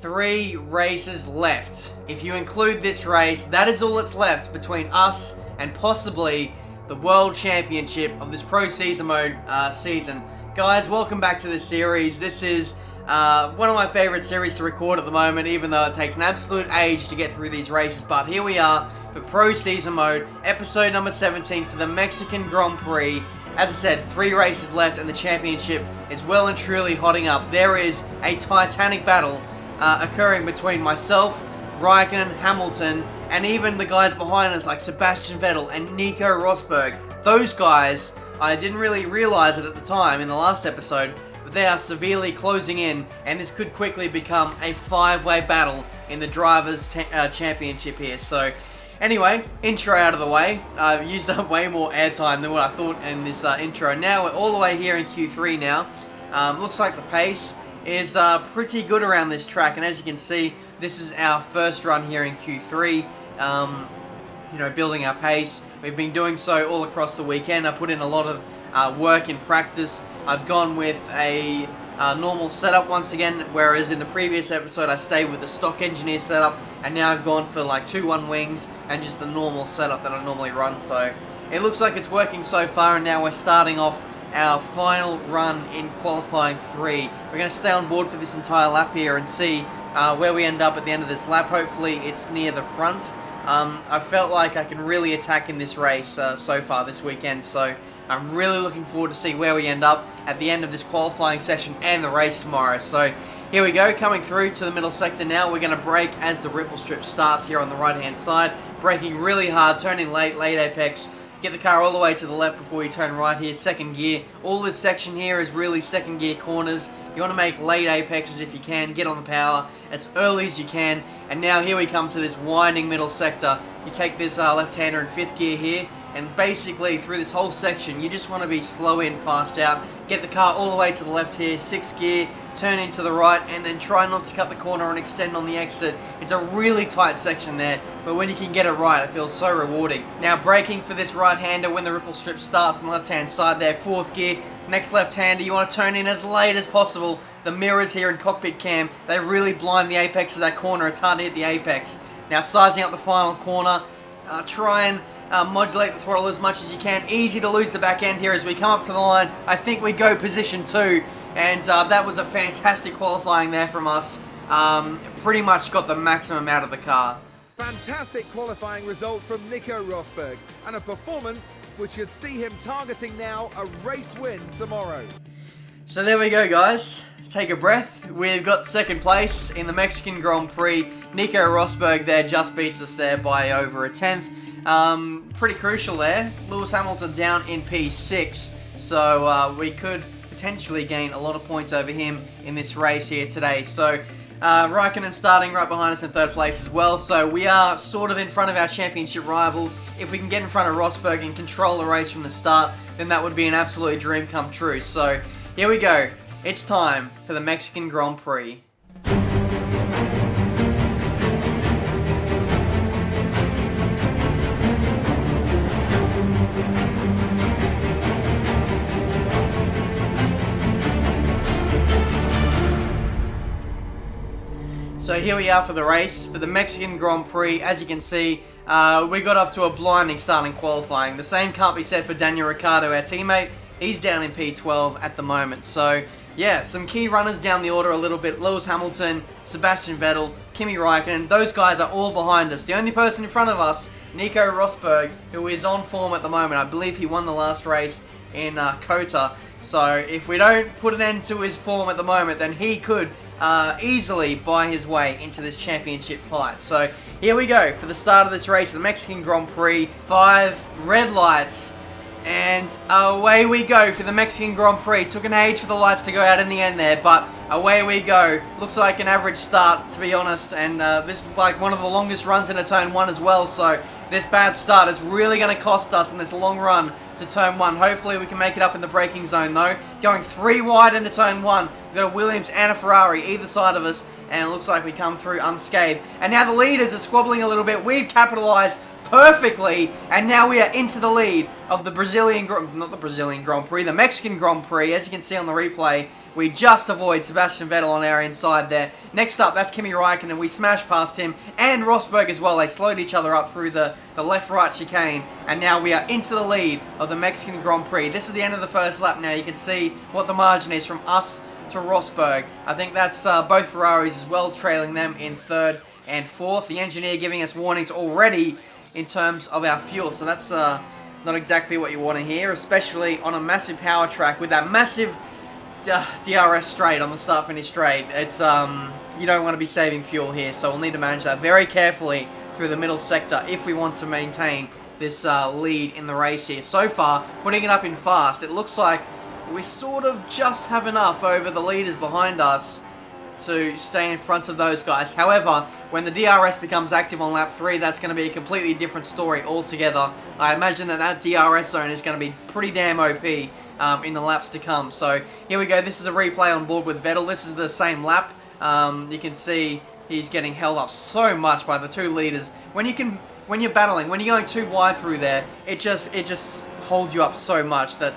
3 races left. If you include this race, that is all that's left between us and possibly the World Championship of this Pro Season Mode season. Guys, welcome back to this series. This is one of my favorite series to record at the moment, even though it takes an absolute age to get through these races. But here we are for Pro Season Mode, episode number 17 for the Mexican Grand Prix. As I said, 3 races left and the championship is well and truly hotting up. There is a titanic battle occurring between myself, Raikkonen, Hamilton, and even the guys behind us like Sebastian Vettel and Nico Rosberg. Those guys, I didn't really realize it at the time in the last episode, but they are severely closing in, and this could quickly become a 5-way battle in the Drivers' Championship here. So, anyway, intro out of the way. I've used up way more airtime than what I thought in this intro. Now we're all the way here in Q3 now. Looks like the pace is pretty good around this track, and as you can see, this is our first run here in Q3. You know, building our pace. We've been doing so all across the weekend. I put in a lot of work in practice. I've gone with a normal setup once again, whereas in the previous episode I stayed with the stock engineer setup, and now I've gone for like 2-1 wings and just the normal setup that I normally run. So it looks like it's working so far, and now we're starting off our final run in qualifying 3. We're going to stay on board for this entire lap here and see where we end up at the end of this lap. Hopefully it's near the front. I felt like I can really attack in this race so far this weekend, so I'm really looking forward to see where we end up at the end of this qualifying session and the race tomorrow. So here we go, coming through to the middle sector now. We're going to brake as the ripple strip starts here on the right hand side, braking really hard, turning late apex. Get the car all the way to the left before you turn right here, second gear. All this section here is really second gear corners. You want to make late apexes if you can, get on the power as early as you can. And now here we come to this winding middle sector. You take this left-hander in 5th gear here, and basically through this whole section, you just want to be slow in, fast out. Get the car all the way to the left here, 6th gear, turn into the right, and then try not to cut the corner and extend on the exit. It's a really tight section there, but when you can get it right, it feels so rewarding. Now braking for this right-hander when the ripple strip starts on the left-hand side there, 4th gear, next left-hander, you want to turn in as late as possible. The mirrors here in cockpit cam, they really blind the apex of that corner. It's hard to hit the apex. Now sizing up the final corner, try and modulate the throttle as much as you can. Easy to lose the back end here as we come up to the line. I think we go position 2, and that was a fantastic qualifying there from us. Pretty much got the maximum out of the car. Fantastic qualifying result from Nico Rosberg, and a performance which should see him targeting now a race win tomorrow. So there we go, guys. Take a breath. We've got 2nd place in the Mexican Grand Prix. Nico Rosberg there just beats us there by over a 10th. Pretty crucial there. Lewis Hamilton down in P6, so we could potentially gain a lot of points over him in this race here today. So Raikkonen starting right behind us in 3rd place as well, so we are sort of in front of our championship rivals. If we can get in front of Rosberg and control the race from the start, then that would be an absolute dream come true. So here we go. It's time for the Mexican Grand Prix. So here we are for the race, for the Mexican Grand Prix. As you can see, we got off to a blinding start in qualifying. The same can't be said for Daniel Ricciardo, our teammate. He's down in P12 at the moment. So yeah, some key runners down the order a little bit. Lewis Hamilton, Sebastian Vettel, Kimi Raikkonen. Those guys are all behind us. The only person in front of us, Nico Rosberg, who is on form at the moment. I believe he won the last race in Kota. So if we don't put an end to his form at the moment, then he could easily buy his way into this championship fight. So here we go for the start of this race, the Mexican Grand Prix. 5 red lights, and away we go for the Mexican Grand Prix. Took an age for the lights to go out in the end there, but away we go. Looks like an average start, to be honest, and this is like one of the longest runs into turn 1 as well, so this bad start is really going to cost us in this long run to turn 1. Hopefully we can make it up in the braking zone though. Going 3 wide into turn 1. We've got a Williams and a Ferrari either side of us, and it looks like we come through unscathed. And now the leaders are squabbling a little bit. We've capitalized perfectly, and now we are into the lead of the the Mexican Grand Prix. As you can see on the replay, we just avoid Sebastian Vettel on our inside there. Next up, that's Kimi Räikkönen. We smash past him and Rosberg as well. They slowed each other up through the left-right chicane, and now we are into the lead of the Mexican Grand Prix. This is the end of the first lap now. You can see what the margin is from us to Rosberg. I think that's both Ferraris as well, trailing them in third and fourth. The engineer giving us warnings already in terms of our fuel, so that's not exactly what you want to hear, especially on a massive power track with that massive DRS straight on the start-finish straight. It's you don't want to be saving fuel here, so we'll need to manage that very carefully through the middle sector if we want to maintain this lead in the race here. So far, putting it up in fast, it looks like we sort of just have enough over the leaders behind us to stay in front of those guys. However, when the DRS becomes active on lap 3, that's going to be a completely different story altogether. I imagine that DRS zone is going to be pretty damn OP in the laps to come. So here we go. This is a replay on board with Vettel. This is the same lap. You can see he's getting held up so much by the two leaders. When you're battling, when you're going too wide through there, it just holds you up so much that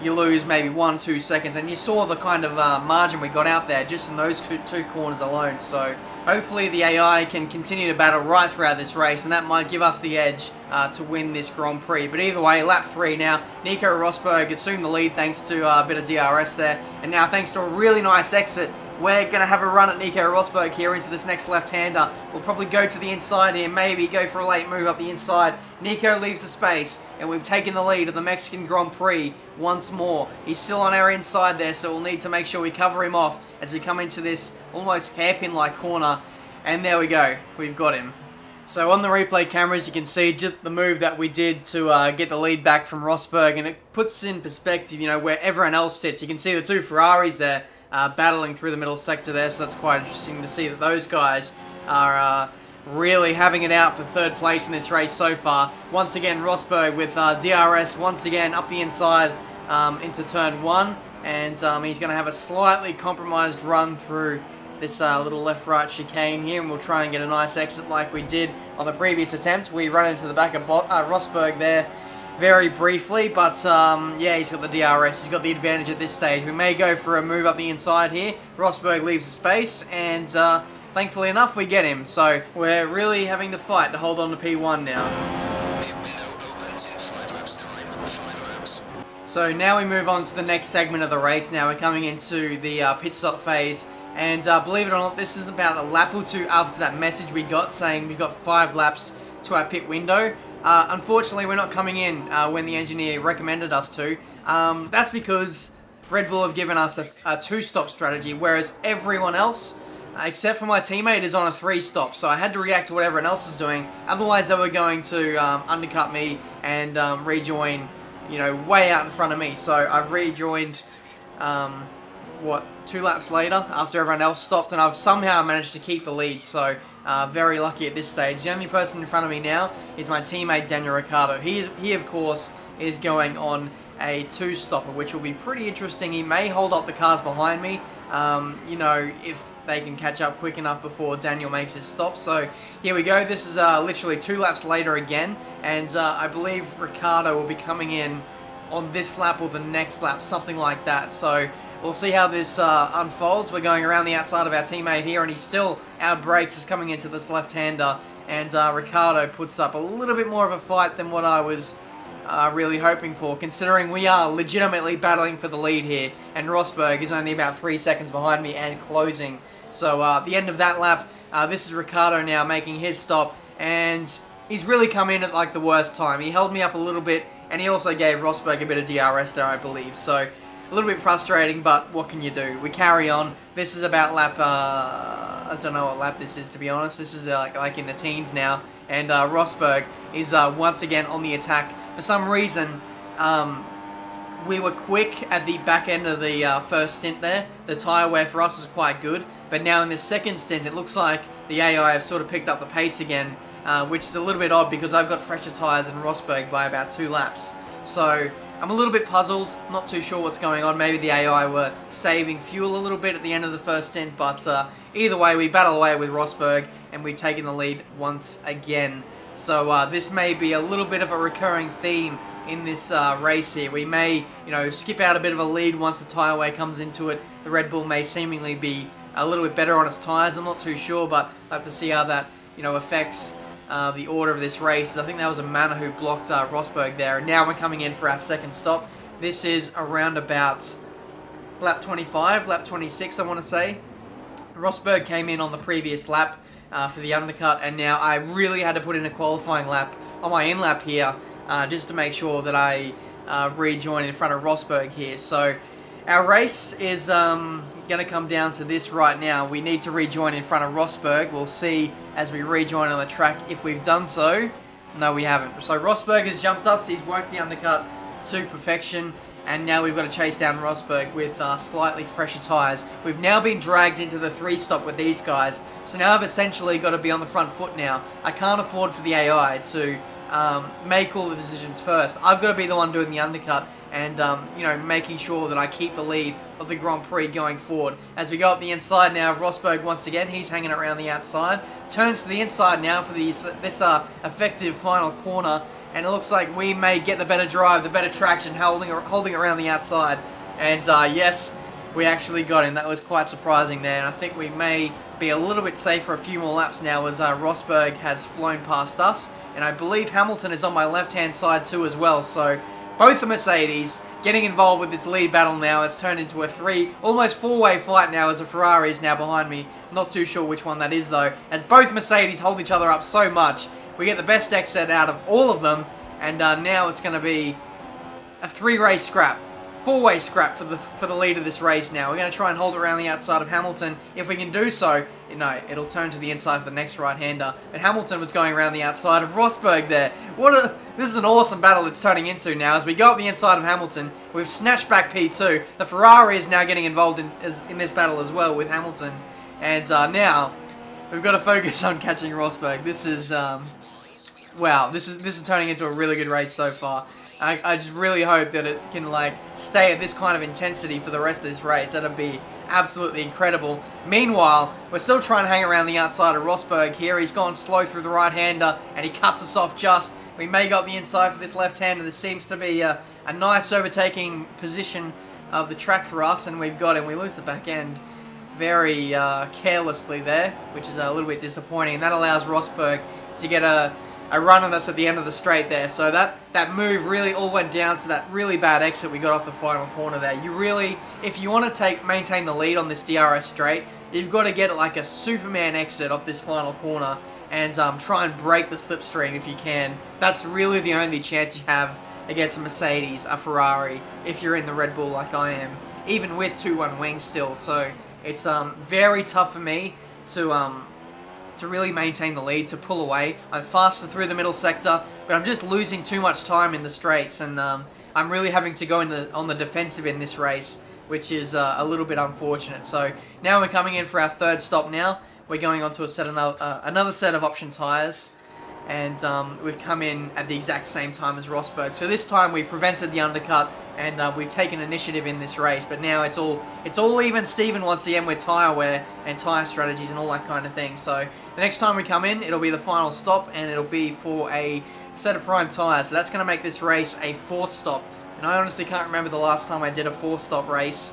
you lose maybe 1-2 seconds, and you saw the kind of margin we got out there just in those two corners alone. So hopefully the AI can continue to battle right throughout this race, and that might give us the edge to win this Grand Prix. But either way, lap 3 now, Nico Rosberg assumed the lead thanks to a bit of DRS there, and now thanks to a really nice exit, we're going to have a run at Nico Rosberg here into this next left-hander. We'll probably go to the inside here, maybe go for a late move up the inside. Nico leaves the space, and we've taken the lead of the Mexican Grand Prix once more. He's still on our inside there, so we'll need to make sure we cover him off as we come into this almost hairpin-like corner. And there we go, we've got him. So on the replay cameras, you can see just the move that we did to get the lead back from Rosberg, and it puts in perspective, you know, where everyone else sits. You can see the two Ferraris there battling through the middle sector there, so that's quite interesting to see that those guys are really having it out for third place in this race so far. Once again, Rosberg with DRS once again up the inside into turn 1, and he's going to have a slightly compromised run through this little left-right chicane here, and we'll try and get a nice exit like we did on the previous attempt. We run into the back of Rosberg there very briefly, but yeah, he's got the DRS, he's got the advantage at this stage. We may go for a move up the inside here. Rosberg leaves the space, and thankfully enough, we get him. So we're really having to fight to hold on to P1 now. Pit window opens in 5 laps time, 5 laps. So now we move on to the next segment of the race. Now we're coming into the pit stop phase, and believe it or not, this is about a lap or two after that message we got saying we've got 5 laps to our pit window. Unfortunately, we're not coming in when the engineer recommended us to. That's because Red Bull have given us a 2-stop strategy, whereas everyone else, except for my teammate, is on a 3-stop. So I had to react to what everyone else is doing. Otherwise, they were going to undercut me and rejoin, you know, way out in front of me. So I've rejoined, 2 laps later after everyone else stopped, and I've somehow managed to keep the lead. So very lucky at this stage. The only person in front of me now is my teammate Daniel Ricciardo. He of course is going on a 2-stopper, which will be pretty interesting. He may hold up the cars behind me, you know, if they can catch up quick enough before Daniel makes his stop. So here we go. This is literally 2 laps later again, and I believe Ricciardo will be coming in on this lap or the next lap, something like that. So we'll see how this unfolds. We're going around the outside of our teammate here, and he's still out brakes, is coming into this left-hander, and Ricciardo puts up a little bit more of a fight than what I was really hoping for, considering we are legitimately battling for the lead here, and Rosberg is only about 3 seconds behind me and closing. So at the end of that lap, this is Ricciardo now making his stop, and he's really come in at like the worst time. He held me up a little bit, and he also gave Rosberg a bit of DRS there, I believe. So a little bit frustrating, but what can you do? We carry on. This is about lap, I don't know what lap this is, to be honest. This is like in the teens now, and Rosberg is once again on the attack. For some reason, we were quick at the back end of the first stint there. The tyre wear for us was quite good, but now in the second stint, it looks like the AI have sort of picked up the pace again, which is a little bit odd because I've got fresher tyres than Rosberg by about 2 laps. So I'm a little bit puzzled, not too sure what's going on. Maybe the AI were saving fuel a little bit at the end of the first stint, but either way, we battle away with Rosberg, and we've taken the lead once again. So this may be a little bit of a recurring theme in this race here. We may, skip out a bit of a lead once the tyre wear comes into it. The Red Bull may seemingly be a little bit better on its tyres. I'm not too sure, but I'll have to see how that, affects the order of this race. I think that was a Manor who blocked Rosberg there. And now we're coming in for our second stop. This is around about lap 25, lap 26, I want to say. Rosberg came in on the previous lap for the undercut, and now I really had to put in a qualifying lap on my in-lap here just to make sure that I rejoin in front of Rosberg here. So our race is going to come down to this right now. We need to rejoin in front of Rosberg. We'll see as we rejoin on the track if we've done so. No, we haven't. So Rosberg has jumped us. He's worked the undercut to perfection. And now we've got to chase down Rosberg with slightly fresher tyres. We've now been dragged into the 3-stop with these guys. So now I've essentially got to be on the front foot now. I can't afford for the AI to make all the decisions first. I've got to be the one doing the undercut and, making sure that I keep the lead of the Grand Prix going forward. As we go up the inside now of Rosberg once again, he's hanging around the outside. Turns to the inside now for this effective final corner. And it looks like we may get the better drive, the better traction, holding around the outside. And yes, we actually got him. That was quite surprising there. And I think we may be a little bit safe for a few more laps now as Rosberg has flown past us. And I believe Hamilton is on my left-hand side too as well. So both the Mercedes getting involved with this lead battle now. It's turned into a almost four-way fight now as a Ferrari is now behind me. Not too sure which one that is though. As both Mercedes hold each other up so much. We get the best exit out of all of them, and now it's going to be a 3-race scrap, 4-way scrap for the lead of this race now. We're going to try and hold it around the outside of Hamilton. If we can do so, it'll turn to the inside for the next right-hander. But Hamilton was going around the outside of Rosberg there. This is an awesome battle it's turning into now. As we go up the inside of Hamilton, we've snatched back P2. The Ferrari is now getting involved in this battle as well with Hamilton. And now we've got to focus on catching Rosberg. This is... wow, this is turning into a really good race so far. I just really hope that it can stay at this kind of intensity for the rest of this race. That'd be absolutely incredible. Meanwhile, we're still trying to hang around the outside of Rosberg here. He's gone slow through the right-hander and he cuts us off just. We may go up the inside for this left-hander. This seems to be a nice overtaking position of the track for us, and we've got him. We lose the back end very carelessly there, which is a little bit disappointing. And that allows Rosberg to get a run on us at the end of the straight there. So that move really all went down to that really bad exit we got off the final corner there. If you want to maintain the lead on this DRS straight, you've got to get a Superman exit off this final corner and try and break the slipstream if you can. That's really the only chance you have against a Mercedes, a Ferrari, if you're in the Red Bull like I am, even with 2-1 wings still. So it's very tough for me to really maintain the lead, to pull away. I'm faster through the middle sector, but I'm just losing too much time in the straights, and I'm really having to go on the defensive in this race, which is a little bit unfortunate. So now we're coming in for our third stop now. We're going on to another set of option tyres, and we've come in at the exact same time as Rosberg. So this time we prevented the undercut, and we've taken initiative in this race. But now it's all even Steven once again with tyre wear and tyre strategies and all that kind of thing. So the next time we come in, it'll be the final stop, and it'll be for a set of prime tyres. So that's going to make this race a 4th stop. And I honestly can't remember the last time I did a 4-stop race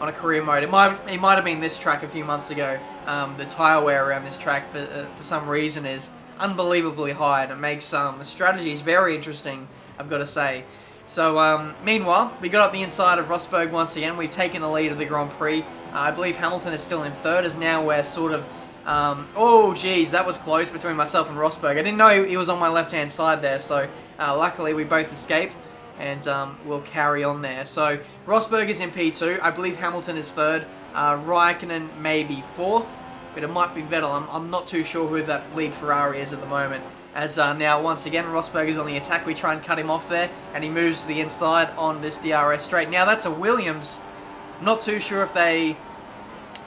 on a career mode. It might have been this track a few months ago. The tyre wear around this track for some reason is unbelievably high, and it makes the strategies very interesting, I've got to say. So meanwhile, we got up the inside of Rosberg once again. We've taken the lead of the Grand Prix. I believe Hamilton is still in 3rd, as now we're sort of oh geez, that was close between myself and Rosberg. I didn't know he was on my left hand side there, so luckily we both escape, and we'll carry on there. So Rosberg is in P2. I believe Hamilton is 3rd. Raikkonen may be 4th, but it might be Vettel. I'm not too sure who that lead Ferrari is at the moment. As now, once again, Rosberg is on the attack. We try and cut him off there, and he moves to the inside on this DRS straight. Now, that's a Williams. I'm not too sure if they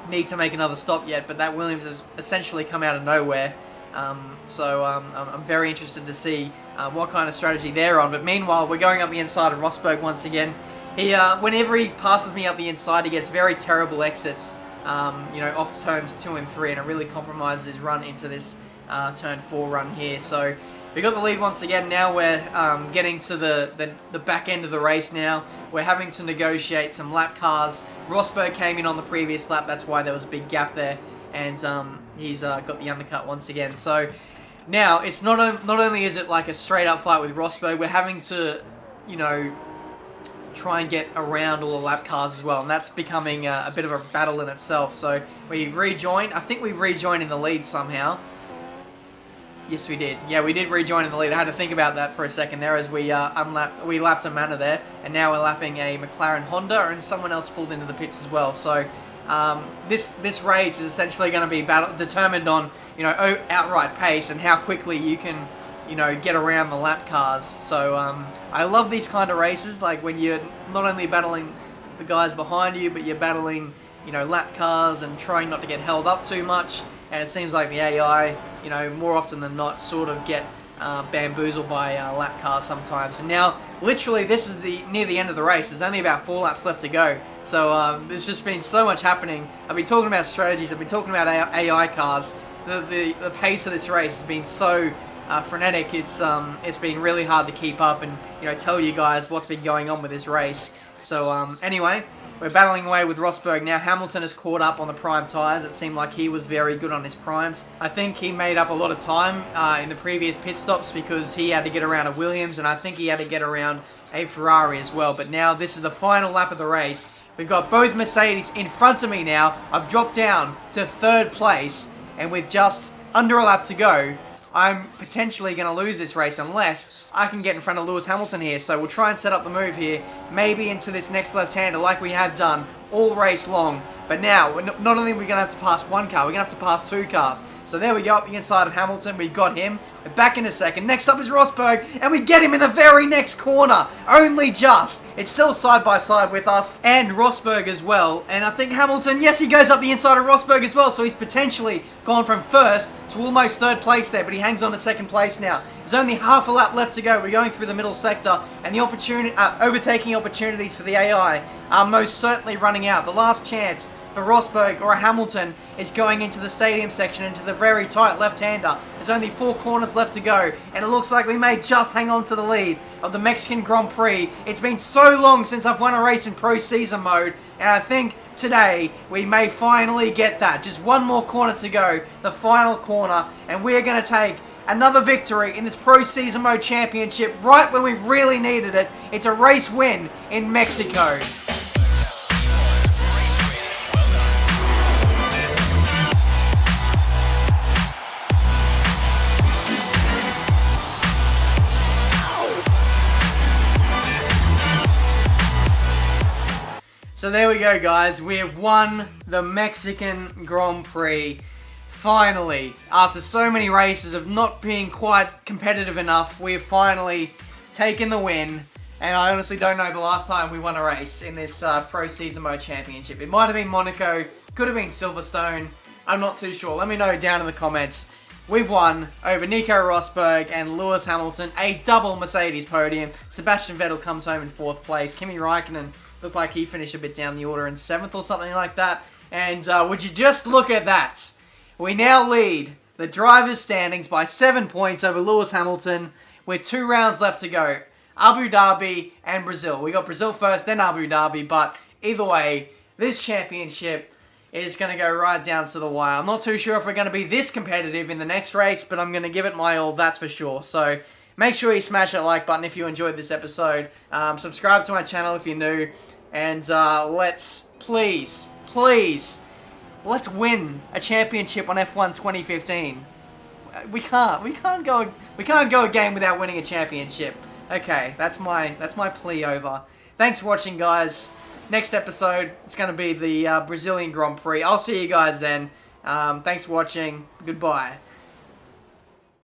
need to make another stop yet, but that Williams has essentially come out of nowhere. I'm very interested to see what kind of strategy they're on. But meanwhile, we're going up the inside of Rosberg once again. He, whenever he passes me up the inside, he gets very terrible exits, off turns 2 and 3, and it really compromises his run into this turn 4 run here. So we got the lead once again. Now we're getting to the back end of the race now. We're having to negotiate some lap cars. Rosberg came in on the previous lap, that's why there was a big gap there, and he's got the undercut once again. So now it's not only is it like a straight up fight with Rosberg, we're having to, try and get around all the lap cars as well, and that's becoming a bit of a battle in itself. So we rejoined. I think we rejoined in the lead somehow. Yes, we did. Yeah, we did rejoin in the lead. I had to think about that for a second there as we lapped a Manor there, and now we're lapping a McLaren Honda, and someone else pulled into the pits as well. So this race is essentially going to be determined on outright pace and how quickly you can get around the lap cars. So I love these kind of races, like when you're not only battling the guys behind you, but you're battling lap cars and trying not to get held up too much. And it seems like the AI, more often than not, sort of get bamboozled by lap cars sometimes. And now, literally, this is near the end of the race. There's only about 4 laps left to go. So there's just been so much happening. I've been talking about strategies. I've been talking about AI cars. The pace of this race has been so frenetic. It's been really hard to keep up and tell you guys what's been going on with this race. So anyway, we're battling away with Rosberg now. Hamilton has caught up on the prime tyres. It seemed like he was very good on his primes. I think he made up a lot of time in the previous pit stops because he had to get around a Williams, and I think he had to get around a Ferrari as well. But now this is the final lap of the race. We've got both Mercedes in front of me now. I've dropped down to 3rd place, and with just under a lap to go, I'm potentially going to lose this race unless I can get in front of Lewis Hamilton here. So we'll try and set up the move here, maybe into this next left-hander like we have done all race long. But now, not only are we going to have to pass one car, we're going to have to pass 2 cars. So there we go, up the inside of Hamilton. We've got him. We're back in a second. Next up is Rosberg, and we get him in the very next corner. Only just. It's still side by side with us and Rosberg as well. And I think Hamilton, yes, he goes up the inside of Rosberg as well. So he's potentially gone from 1st to almost 3rd place there, but he hangs on to 2nd place now. There's only half a lap left to go. We're going through the middle sector, and the overtaking opportunities for the AI are most certainly running out. The last chance for Rosberg or a Hamilton is going into the stadium section, into the very tight left-hander. There's only 4 corners left to go, and it looks like we may just hang on to the lead of the Mexican Grand Prix. It's been so long since I've won a race in Pro Season mode, and I think today we may finally get that. Just one more corner to go, the final corner, and we're going to take another victory in this Pro Season Mode Championship right when we really needed it. It's a race win in Mexico. So there we go, guys. We have won the Mexican Grand Prix. Finally, after so many races of not being quite competitive enough, we have finally taken the win. And I honestly don't know the last time we won a race in this Pro Season Mode Championship. It might have been Monaco, could have been Silverstone. I'm not too sure. Let me know down in the comments. We've won over Nico Rosberg and Lewis Hamilton, a double Mercedes podium. Sebastian Vettel comes home in 4th place. Kimi Räikkönen looked like he finished a bit down the order in 7th or something like that. And would you just look at that? We now lead the drivers' standings by 7 points over Lewis Hamilton with 2 rounds left to go. Abu Dhabi and Brazil. We got Brazil first, then Abu Dhabi, but either way, this championship is going to go right down to the wire. I'm not too sure if we're going to be this competitive in the next race, but I'm going to give it my all, that's for sure. So make sure you smash that like button if you enjoyed this episode. Subscribe to my channel if you're new. And let's, please, let's win a championship on F1 2015. We can't go a game without winning a championship. Okay, that's my plea over. Thanks for watching, guys. Next episode, it's going to be the Brazilian Grand Prix. I'll see you guys then. Thanks for watching. Goodbye.